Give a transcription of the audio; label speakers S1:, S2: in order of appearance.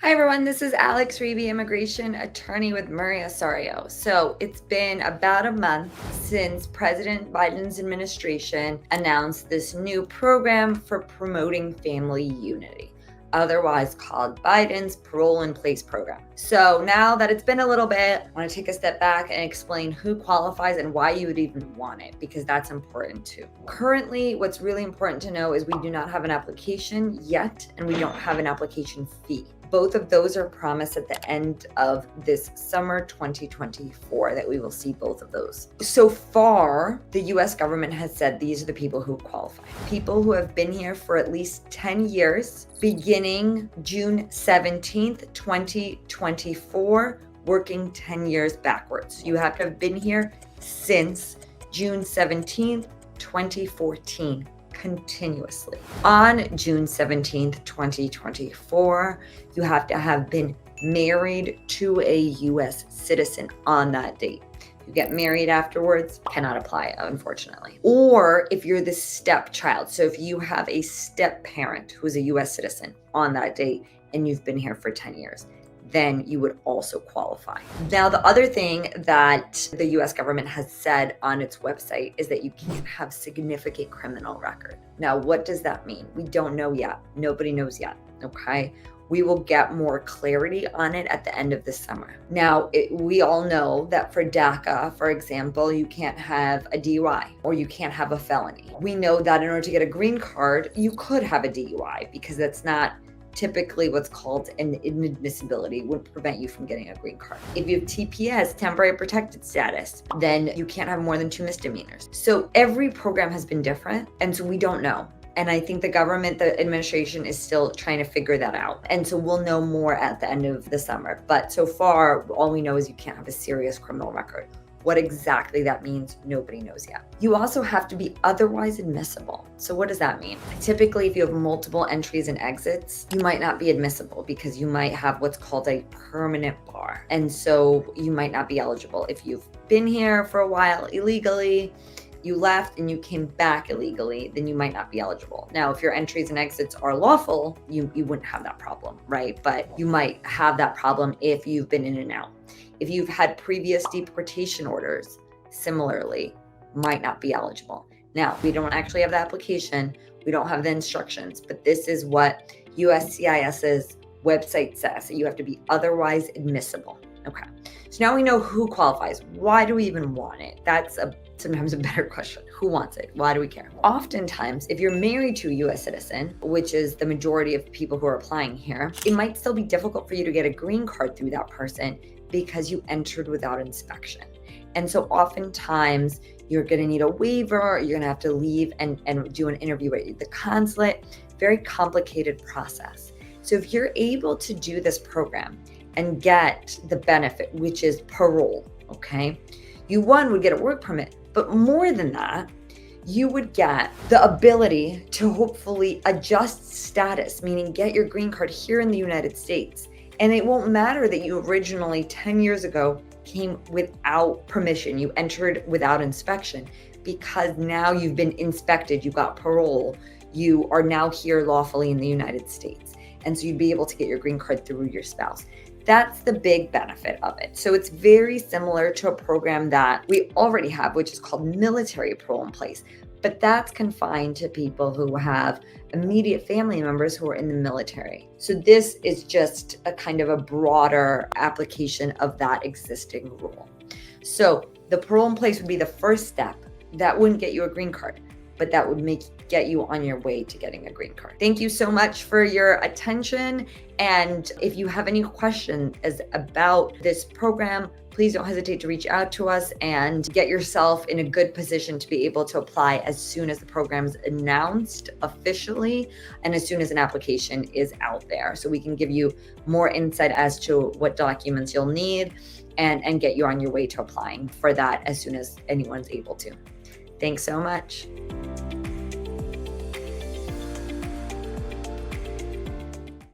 S1: Hi everyone, this is Alex Reeby, immigration attorney with Murray Osorio. So it's been about a month since President Biden's administration announced this new program for promoting family unity, otherwise called Biden's Parole in Place program. So now that it's been a little bit, I want to take a step back and explain who qualifies and why you would even want it, because that's important too. Currently, what's really important to know is we do not have an application yet, and we don't have an application fee. Both of those are promised at the end of this summer 2024 that we will see both of those. So far, the US government has said these are the people who qualify. People who have been here for at least 10 years, beginning June 17th, 2024, working 10 years backwards. You have to have been here since June 17th, 2014. Continuously. On June 17th, 2024, you have to have been married to a US citizen on that date. You get married afterwards, cannot apply, unfortunately. Or if you're the stepchild, so if you have a step parent who's a US citizen on that date and you've been here for 10 years, then you would also qualify. Now, the other thing that the US government has said on its website is that you can't have significant criminal record. Now, what does that mean? We don't know yet. Nobody knows yet, okay? We will get more clarity on it at the end of the summer. Now, we all know that for DACA, for example, you can't have a DUI or you can't have a felony. We know that in order to get a green card, you could have a DUI because that's not typically what's called an inadmissibility, would prevent you from getting a green card. If you have TPS, temporary protected status, then you can't have more than 2 misdemeanors. So every program has been different, and so we don't know. And I think the administration is still trying to figure that out. And so we'll know more at the end of the summer. But so far, all we know is you can't have a serious criminal record. What exactly that means, nobody knows yet. You also have to be otherwise admissible. So what does that mean? Typically, if you have multiple entries and exits, you might not be admissible because you might have what's called a permanent bar. And so you might not be eligible. If you've been here for a while illegally, you left and you came back illegally, then you might not be eligible. Now, if your entries and exits are lawful, you wouldn't have that problem, right? But you might have that problem if you've been in and out. If you've had previous deportation orders, similarly, might not be eligible. Now, we don't actually have the application. We don't have the instructions, but this is what USCIS's website says, that you have to be otherwise admissible. Okay. So now we know who qualifies. Why do we even want it? That's sometimes a better question. Who wants it? Why do we care? Oftentimes, if you're married to a US citizen, which is the majority of people who are applying here, it might still be difficult for you to get a green card through that person because you entered without inspection. And so oftentimes you're going to need a waiver, you're going to have to leave and do an interview at the consulate. Very complicated process. So if you're able to do this program and get the benefit, which is parole, okay, you would get a work permit, but more than that, you would get the ability to hopefully adjust status, meaning get your green card here in the United States. And it won't matter that you originally 10 years ago came without permission, you entered without inspection, because now you've been inspected, you got parole, you are now here lawfully in the United States. And so you'd be able to get your green card through your spouse. That's the big benefit of it. So it's very similar to a program that we already have, which is called military parole in place. But that's confined to people who have immediate family members who are in the military. So this is just a kind of a broader application of that existing rule. So the parole in place would be the first step. That wouldn't get you a green card, but that would get you on your way to getting a green card. Thank you so much for your attention. And if you have any questions about this program, please don't hesitate to reach out to us and get yourself in a good position to be able to apply as soon as the program is announced officially and as soon as an application is out there. So we can give you more insight as to what documents you'll need and get you on your way to applying for that as soon as anyone's able to. Thanks so much.